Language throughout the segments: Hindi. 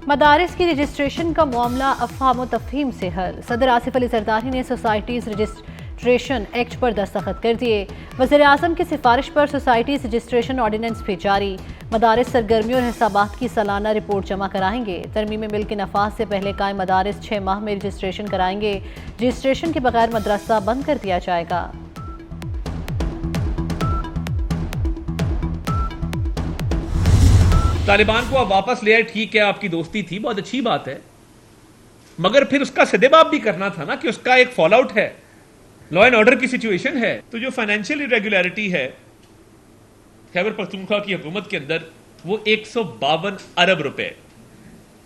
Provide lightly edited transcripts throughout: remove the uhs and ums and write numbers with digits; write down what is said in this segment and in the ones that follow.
मदारिस की रजिस्ट्रेशन का मामला अफवाह तफहीम से हल। सदर आसिफ अली जरदारी ने सोसाइटीज़ रजिस्ट्रेशन एक्ट पर दस्तखत कर दिए। वज़ीर आज़म की सिफारिश पर सोसाइटीज़ रजिस्ट्रेशन ऑर्डिनेंस भी जारी। मदारिस सरगर्मियों और हिसाबात की सालाना रिपोर्ट जमा कराएंगे। तरमीम बिल के नफाज से पहले कायम मदारिस 6 माह में रजिस्ट्रेशन कराएंगे। रजिस्ट्रेशन के बगैर मदरसा बंद कर दिया जाएगा। तालिबान को आप वापस ले आए, ठीक है, आपकी दोस्ती थी, बहुत अच्छी बात है, मगर फिर उसका सदेबाब भी करना था ना कि उसका एक फॉल आउट है, लॉ एंड ऑर्डर की सिचुएशन है। तो जो फाइनेंशियल इरेगुलरिटी है खैबर पख्तूनख्वा की हुकूमत के अंदर, वो 152 अरब रुपए,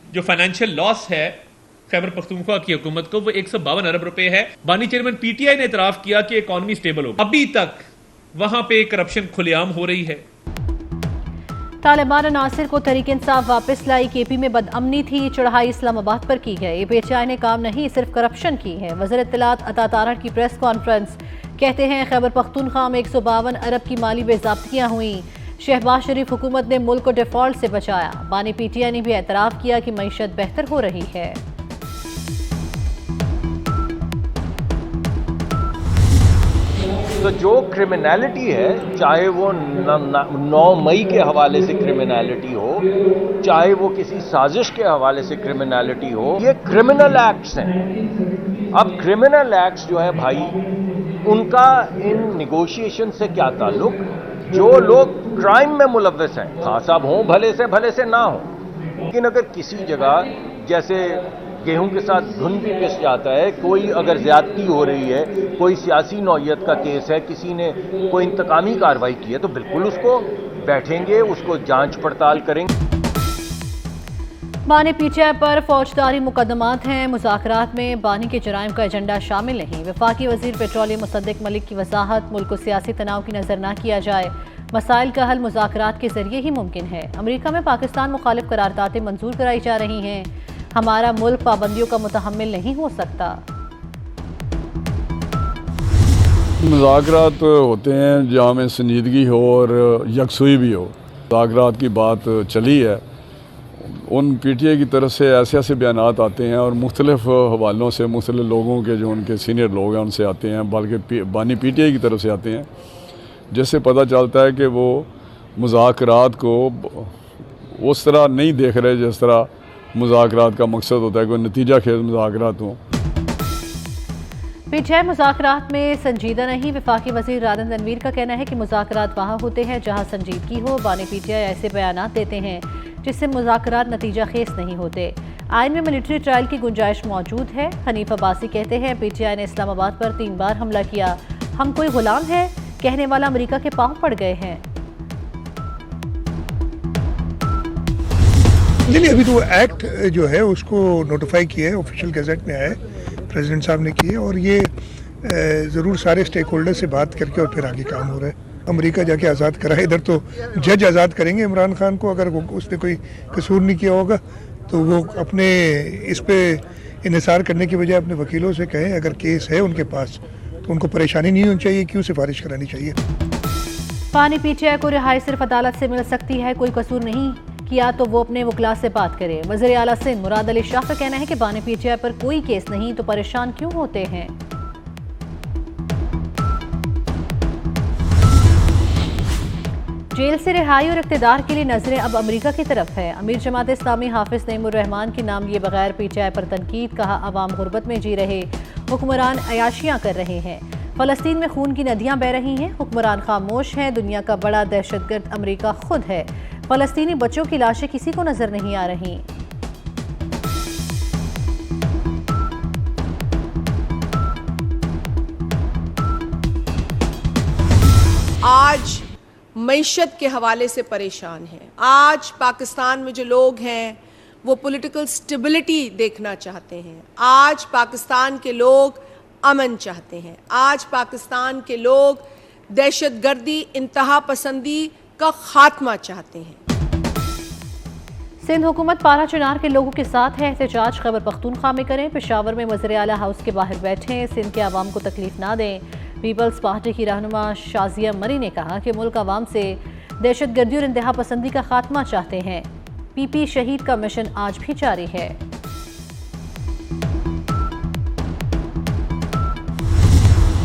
जो फाइनेंशियल लॉस है खैबर पख्तूनख्वा की हुकूमत को, वो 152 अरब रुपए है। बानी चेयरमैन पीटीआई ने इतराफ किया कि इकॉनमी स्टेबल होगी। अभी तक वहां पे करप्शन खुलेआम हो रही है। तालिबान अनासिर को तहरीक इंसाफ वापस लाई। केपी में बदअमनी थी, चढ़ाई इस्लामाबाद पर की गई। पीटीआई ने काम नहीं सिर्फ करप्शन की है। वज़ीर इत्तलात अता तारड़ की प्रेस कॉन्फ्रेंस, कहते हैं खैबर पख्तूनख्वा में 152 अरब की माली बेज़ाब्तियां हुई। शहबाज शरीफ हुकूमत ने मुल्क को डिफॉल्ट से बचाया। बानी पीटीआई ने भी एतराफ़ किया कि मईशत बेहतर हो रही है। तो जो क्रिमिनलिटी है, चाहे वो 9 मई के हवाले से क्रिमिनलिटी हो, चाहे वो किसी साजिश के हवाले से क्रिमिनलिटी हो, ये क्रिमिनल एक्ट्स हैं। अब क्रिमिनल एक्ट्स जो है भाई, उनका इन निगोशिएशन से क्या ताल्लुक। जो लोग क्राइम में मुलव्वस हैं, खां साहब हों भले से ना हो, लेकिन अगर किसी जगह जैसे गेहूं के साथ घुन भी पिस जाता है, कोई अगर ज्यादती हो रही है, कोई सियासी नौयत का केस है, किसी ने कोई इंतकामी कार्रवाई की है, तो बिल्कुल उसको बैठेंगे, उसको जांच पड़ताल करेंगे। बानी पीटीआई पर फौजदारी मुकदमात हैं। मुज़ाकरात में बानी के जराइम का एजेंडा शामिल नहीं। वफाकी वजीर पेट्रोलियम मुसद्दिक मलिक की वजाहत, मुल्क को सियासी तनाव की नजर न किया जाए। मसाइल का हल मुज़ाकरात के जरिए ही मुमकिन है। अमरीका में पाकिस्तान मुखालिफ करारदादें मंजूर कराई जा रही हैं। हमारा मुल्क पाबंदियों का मुतहम्मिल नहीं हो सकता। मुज़ाकरात होते हैं जहाँ में संजीदगी हो और यकसुई भी हो। मुज़ाकरात की बात चली है, उन पीटीआई की तरफ से ऐसे बयानात आते हैं और मुख्तलिफ हवालों से, मुख्तलिफ लोगों के जो उनके सीनियर लोग हैं उनसे आते हैं, बल्कि बानी पीटीआई की तरफ से आते हैं, जिससे पता चलता है कि वो मुज़ाकरात को उस तरह नहीं देख रहे जिस तरह मुज़ाकरात का मकसद होता है, कोई नतीजा खेज मुज़ाकरात हो। पीटीआई मुज़ाकरात में संजीदा नहीं। वफाकी वज़ीर रादन तनवीर का कहना है कि मुज़ाकरात वहाँ होते हैं जहाँ संजीदगी हो। बानी पीटीआई ऐसे बयानात देते हैं जिससे मुज़ाकरात नतीजा खेज नहीं होते। आइन में मिलिट्री ट्रायल की गुंजाइश मौजूद है। हनीफ अब्बासी कहते हैं पीटीआई ने इस्लामाबाद पर 3 बार हमला किया। हम कोई गुलाम है कहने वाला अमेरिका के पांव पड़ गए हैं। नहीं, अभी तो एक्ट जो है उसको नोटिफाई किया है, ऑफिशियल गैजेट में आया है, प्रेसिडेंट साहब ने किए, और ये ज़रूर सारे स्टेक होल्डर से बात करके और फिर आगे काम हो रहा है। अमेरिका जाके आज़ाद कराए, इधर तो जज आज़ाद करेंगे इमरान खान को। अगर उसने कोई कसूर नहीं किया होगा तो वो अपने इस पे इन्हिसार करने की बजाय अपने वकीलों से कहें, अगर केस है उनके पास तो उनको परेशानी नहीं होनी चाहिए, क्यों सिफारिश करानी चाहिए। बानी पीटीआई को रिहाई सिर्फ अदालत से मिल सकती है। कोई कसूर नहीं किया तो वो अपने वकला से बात करे। वज़ीर आला सिंध मुराद अली शाह का कहना है कि बानी पीटीआई पर कोई केस नहीं तो परेशान क्यों होते हैं। जेल से रिहाई और इक़्तिदार के लिए नजरें अब अमेरिका की तरफ है। अमीर जमात इस्लामी हाफिज नईमुर रहमान के नाम लिए बगैर पीटीआई पर तनकीद, कहा अवाम गुर्बत में जी रहे, हुक्मरान अयाशियां कर रहे हैं। फलस्तीन में खून की नदियां बह रही हैं, हुक्मरान खामोश हैं। दुनिया का बड़ा दहशतगर्द अमेरिका खुद है। फलस्तीनी बच्चों की लाशें किसी को नजर नहीं आ रही। आज मईशत के हवाले से परेशान हैं। आज पाकिस्तान में जो लोग हैं वो पॉलिटिकल स्टेबिलिटी देखना चाहते हैं। आज पाकिस्तान के लोग अमन चाहते हैं। आज पाकिस्तान के लोग दहशतगर्दी, इंतहा पसंदी का खात्मा चाहते हैं। सिंध हुकूमत पारा चिनार के लोगों के साथ है। एहतजाज खैबर पख्तूनख्वा में करें। पेशावर में वज़ीर आला हाउस के बाहर बैठें। सिंध के आवाम को तकलीफ ना दें। पीपल्स पार्टी की रहनुमा शाजिया मरी ने कहा कि मुल्क आवाम से दहशतगर्दी और इंतहा पसंदी का खात्मा चाहते हैं। पीपी शहीद का मिशन आज भी जारी है।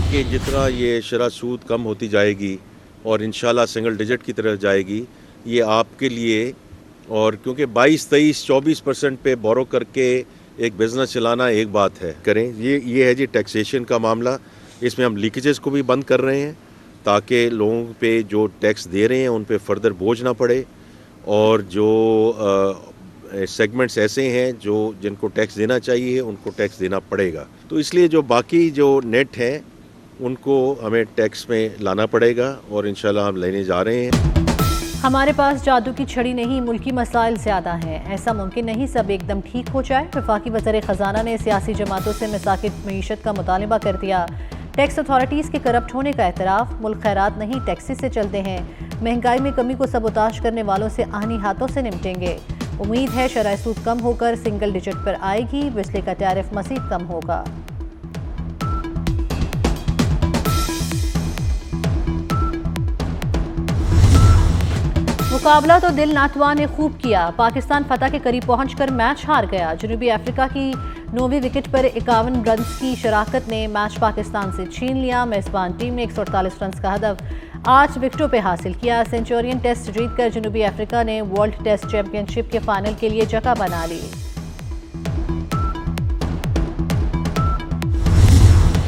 कि जितना ये शरह सूद कम होती जाएगी और इंशाल्लाह सिंगल डिजिट की तरफ जाएगी, ये आपके लिए, और क्योंकि 22-23-24% पे बोरो करके एक बिज़नेस चलाना एक बात है, करें ये है जी टैक्सेशन का मामला। इसमें हम लीकेजेस को भी बंद कर रहे हैं ताकि लोगों पे जो टैक्स दे रहे हैं उन पे फर्दर बोझ ना पड़े, और जो सेगमेंट्स ऐसे हैं जो जिनको टैक्स देना चाहिए उनको टैक्स देना पड़ेगा। तो इसलिए जो बाकी जो नेट हैं उनको हमें टैक्स में लाना पड़ेगा और इंशाल्लाह हम लेने जा रहे हैं। हमारे पास जादू की छड़ी नहीं, मुल्की मसाइल ज़्यादा हैं। ऐसा मुमकिन नहीं सब एकदम ठीक हो जाए। वफाकी वज़ीर ख़जाना ने सियासी जमातों से मसाकित मईशत का मुतालबा कर दिया। टैक्स अथॉरिटीज़ के करप्ट होने का एतराफ़। मुल्क खैरात नहीं टैक्सी से चलते हैं। महंगाई में कमी को सबोताश करने वालों से आहनी हाथों से निपटेंगे। उम्मीद है शरह सूद कम होकर सिंगल डिजिट पर आएगी। बिजली का टैरिफ मज़ीद कम होगा। मुकाबला तो दिल नातवा ने खूब किया। पाकिस्तान फतह के करीब पहुंचकर मैच हार गया। जनूबी अफ्रीका की 9वीं विकेट पर 51 रन्स की शराकत ने मैच पाकिस्तान से छीन लिया। मेजबान टीम ने 148 रन्स का हदफ 8 विकेटों पर हासिल किया। सेंचुरियन टेस्ट जीतकर जनूबी अफ्रीका ने वर्ल्ड टेस्ट चैंपियनशिप के फाइनल के लिए जगह बना ली।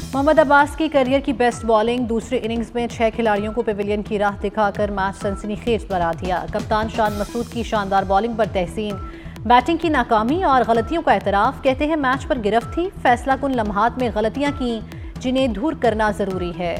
मोहम्मद अब्बास की करियर की बेस्ट बॉलिंग। दूसरी इनिंग्स में 6 खिलाड़ियों को पेविलियन की राह दिखाकर मैच सनसनीखेज बना दिया। कप्तान शान मसूद की शानदार बॉलिंग पर तहसीन। बैटिंग की नाकामी और गलतियों का एतराफ़। कहते हैं मैच पर गिरफ्त थी, फैसला कुन लम्हात में गलतियां की जिन्हें दूर करना जरूरी है।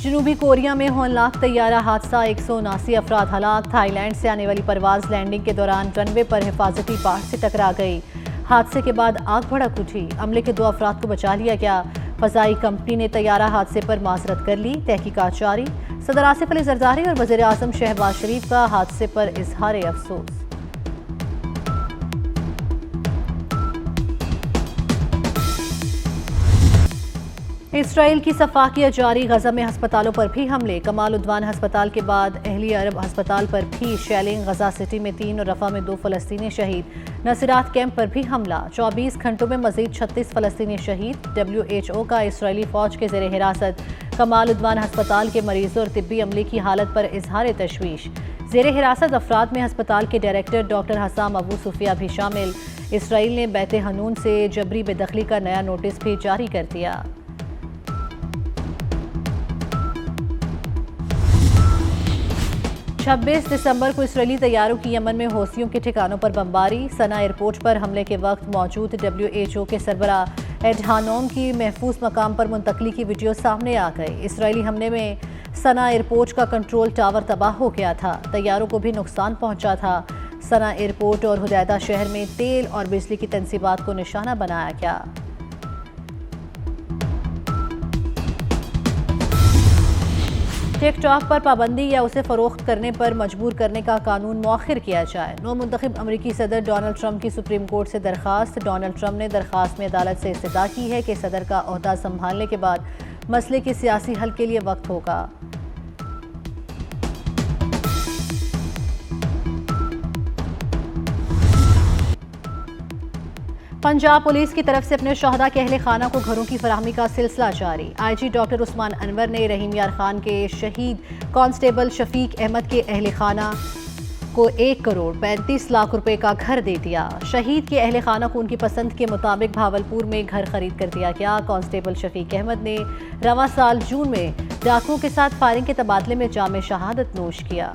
जनूबी कोरिया में होनहार तैयारा हादसा, 179 अफराद हलाक। थाईलैंड से आने वाली परवाज लैंडिंग के दौरान रनवे पर हिफाजती पार्ट से टकरा गई। हादसे के बाद आग भड़क उठी। अमले के 2 अफराद को बचा लिया गया। फ़ज़ाई कंपनी ने तैयारा हादसे पर माजरत कर ली। तहकीकात जारी। सदर आसिफ अली ज़रदारी और वज़ीर आज़म शहबाज शरीफ का हादसे पर इजहार अफसोस। इसराइल की सफाकियत जारी। गजा में अस्पतालों पर भी हमले। कमाल उद्वान अस्पताल के बाद अहली अरब अस्पताल पर भी शेलिंग। गजा सिटी में 3 और रफा में 2 फ़लस्तीनी शहीद। नसीरात कैंप पर भी हमला। 24 घंटों में मजीद 36 फ़लस्तीनी शहीद। WHO का इसराइली फ़ौज के ज़ेर हिरासत कमाल उद्वान अस्पताल के मरीजों और तिब्बी अमले की हालत पर इजहार तशवीश। ज़ेर हिरासत अफराद में अस्पताल के डायरेक्टर डॉक्टर हसाम अबू सुफिया भी शामिल। इसराइल ने बैत हनून से जबरी बेदखली का नया नोटिस भी जारी कर दिया। 26 दिसंबर को इसराइली तैयारों की यमन में हौसियों के ठिकानों पर बमबारी। सना एयरपोर्ट पर हमले के वक्त मौजूद WHO के सरबरा एडहानोम की महफूज मकाम पर मुंतकली की वीडियो सामने आ गई। इसराइली हमले में सना एयरपोर्ट का कंट्रोल टावर तबाह हो गया था। तैयारों को भी नुकसान पहुंचा था। सना एयरपोर्ट और हुदैदा शहर में तेल और बिजली की तंसीबात को निशाना बनाया गया। टिकटॉक पर पाबंदी या उसे फरोख्त करने पर मजबूर करने का कानून मौखिर किया जाए। नौ मुंतखब अमरीकी सदर डोनाल्ड ट्रंप की सुप्रीम कोर्ट से दरखास्त। डोनाल्ड ट्रंप ने दरखास्त में अदालत से इस्तदा की है कि सदर का ओहदा संभालने के बाद मसले के सियासी हल के लिए वक्त होगा। पंजाब पुलिस की तरफ से अपने शहदा के अहले खाना को घरों की फराहमी का सिलसिला जारी। IG डॉक्टर उस्मान अनवर ने रहीम यार खान के शहीद कांस्टेबल शफीक अहमद के अहले खाना को 1 करोड़ 35 लाख रुपए का घर दे दिया। शहीद के अहले खाना को उनकी पसंद के मुताबिक भावलपुर में घर खरीद कर दिया गया। कांस्टेबल शफीक अहमद ने रवां साल जून में डाकुओं के साथ फायरिंग के तबादले में जाम शहादत नोश किया।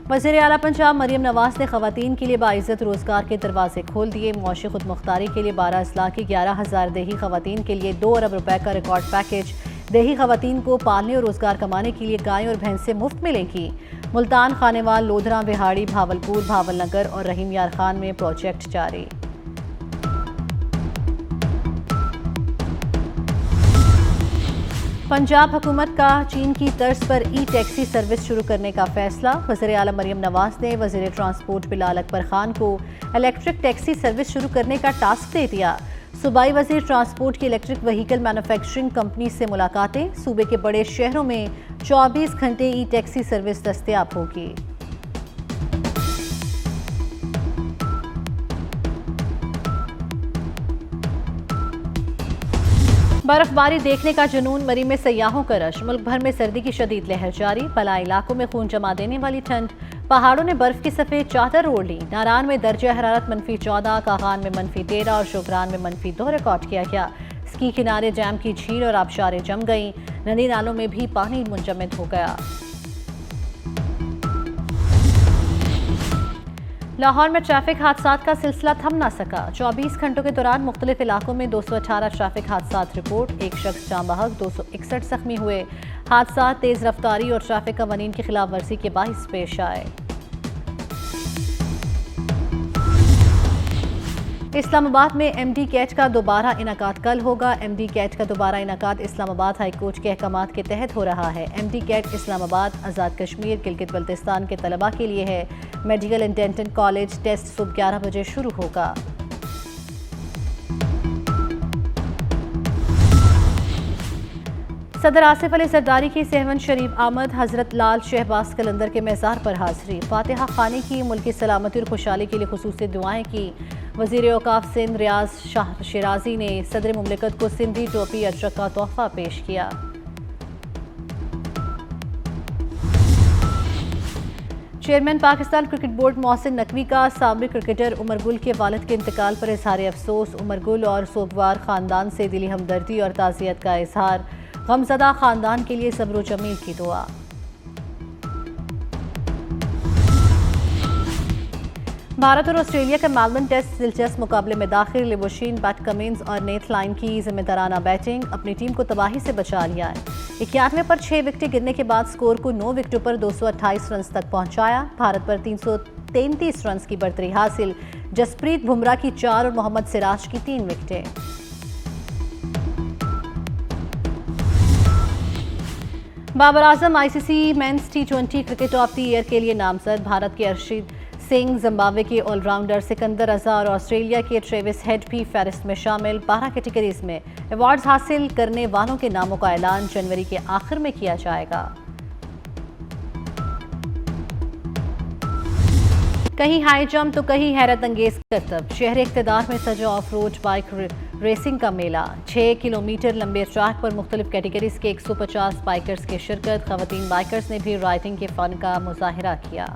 वज़ीर आला पंजाब मरियम नवाज ने खवातीन के लिए बाइज़्ज़त रोज़गार के दरवाजे खोल दिए। मुआशी खुद मुख्तारी के लिए 12 अजला की 11,000 देही खवातीन के लिए 2 अरब रुपए का रिकॉर्ड पैकेज। देही खवातीन को पालने और रोज़गार कमाने के लिए गायें और भैंसें मुफ्त मिलेंगी। मुल्तान, खानेवाल, लोधरा, बिहाड़ी, भावलपुर, भावलनगर और रहीम यार खान में प्रोजेक्ट जारी। पंजाब हुकूमत का चीन की तर्ज पर ई टैक्सी सर्विस शुरू करने का फैसला। वज़ीर आला मरियम नवाज ने वज़ीर ट्रांसपोर्ट बिलाल अकबर खान को इलेक्ट्रिक टैक्सी सर्विस शुरू करने का टास्क दे दिया। सूबाई वज़ीर ट्रांसपोर्ट की इलेक्ट्रिक व्हीकल मैन्युफैक्चरिंग कंपनी से मुलाकातें। सूबे के बड़े शहरों में 24 घंटे ई टैक्सी सर्विस दस्तयाब होगी। बर्फबारी देखने का जुनून, मरी में सयाहों का रश। मुल्क भर में सर्दी की शदीद लहर जारी। पलाई इलाकों में खून जमा देने वाली ठंड। पहाड़ों ने बर्फ की सफ़ेद चादर ओढ़ ली। नारान में दर्जा हरारत -14, कागान में -13 और शुगरान में -2 रिकॉर्ड किया गया। स्की किनारे जैम की झील और आबशारें जम गईं। नदी नालों में भी पानी मुंजमद हो गया। लाहौर में ट्रैफिक हादसात का सिलसिला थम ना सका। 24 घंटों के दौरान मुख्तलिफ इलाकों में 218 ट्रैफिक हादसात रिपोर्ट। एक शख्स जाँ बहक, 261 जख्मी हुए। हादसा तेज रफ्तारी और ट्रैफिक कवानीन की खिलाफ वर्जी के बाइस पेश आए। इस्लामाबाद में MD कैट का दोबारा इनाकाद कल होगा। MD कैट का दोबारा इनाकाद इस्लामाबाद हाई कोर्ट के अहकामात के तहत हो रहा है। MD कैट इस्लामाबाद, आज़ाद कश्मीर, गिलगित बल्तिस्तान के तलबा के लिए है। मेडिकल इंटेंडेंट कॉलेज टेस्ट सुबह 11 बजे शुरू होगा। सदर आसिफ अली जरदारी की सेहवन शरीफ आमद। हजरत लाल शहबाज कलंदर के मज़ार पर हाजिरी। फातिहा खानी की, मुल्की सलामती और खुशहाली के लिए खुसूसी दुआएं की। वज़ीर औकाफ सिंध रियाज शाह शिराजी ने सदर मुमलिकत को सिंधी टोपी अजरक का तोहफा पेश किया। Chairman Pakistan cricket board Mohsin Naqvi का साबिक क्रिकेटर उमर गुल के वालिद के इंतकाल पर इजहार अफसोस। उमर गुल और सोगवार खानदान से दिली हमदर्दी और ताज़ियत का इजहार। गमज़दा खानदान के लिए सब्र जमील की दुआ। भारत और ऑस्ट्रेलिया का मेलबर्न टेस्ट दिलचस्प मुकाबले में दाखिल। लिबोशीन, पैट कमिंस और नेथ लाइन की जिम्मेदाराना बैटिंग। अपनी टीम को तबाही से बचा लिया है। 91 पर 6 विकेटें गिरने के बाद स्कोर को 9 विकेटों पर 228 रन तक पहुंचाया। भारत पर 333 रन की बढ़तरी हासिल। जसप्रीत बुमराह की 4 और मोहम्मद सिराज की 3 विकेटें। Babar Azam ICC men's T20 cricket of the year के लिए नामजद। भारत के अर्शद सिंह, जिम्बाब्वे के ऑलराउंडर सिकंदर रजा और ऑस्ट्रेलिया के ट्रेविस हेड भी फहरिस्त में शामिल। 12 कैटेगरीज में अवार्ड्स हासिल करने वालों के नामों का ऐलान जनवरी के आखिर में किया जाएगा। कहीं हाई जंप तो कहीं हैरत अंगेज करतब। शहर इक़्तिदार में सजा ऑफ रोड बाइक रेसिंग का मेला। 6 किलोमीटर लंबे ट्रैक पर मुख्तलिफ कैटेगरीज के 150 बाइकर्स की शिरकत। ख़वातीन बाइकर्स ने भी राइडिंग के फन का मुजाहिरा किया।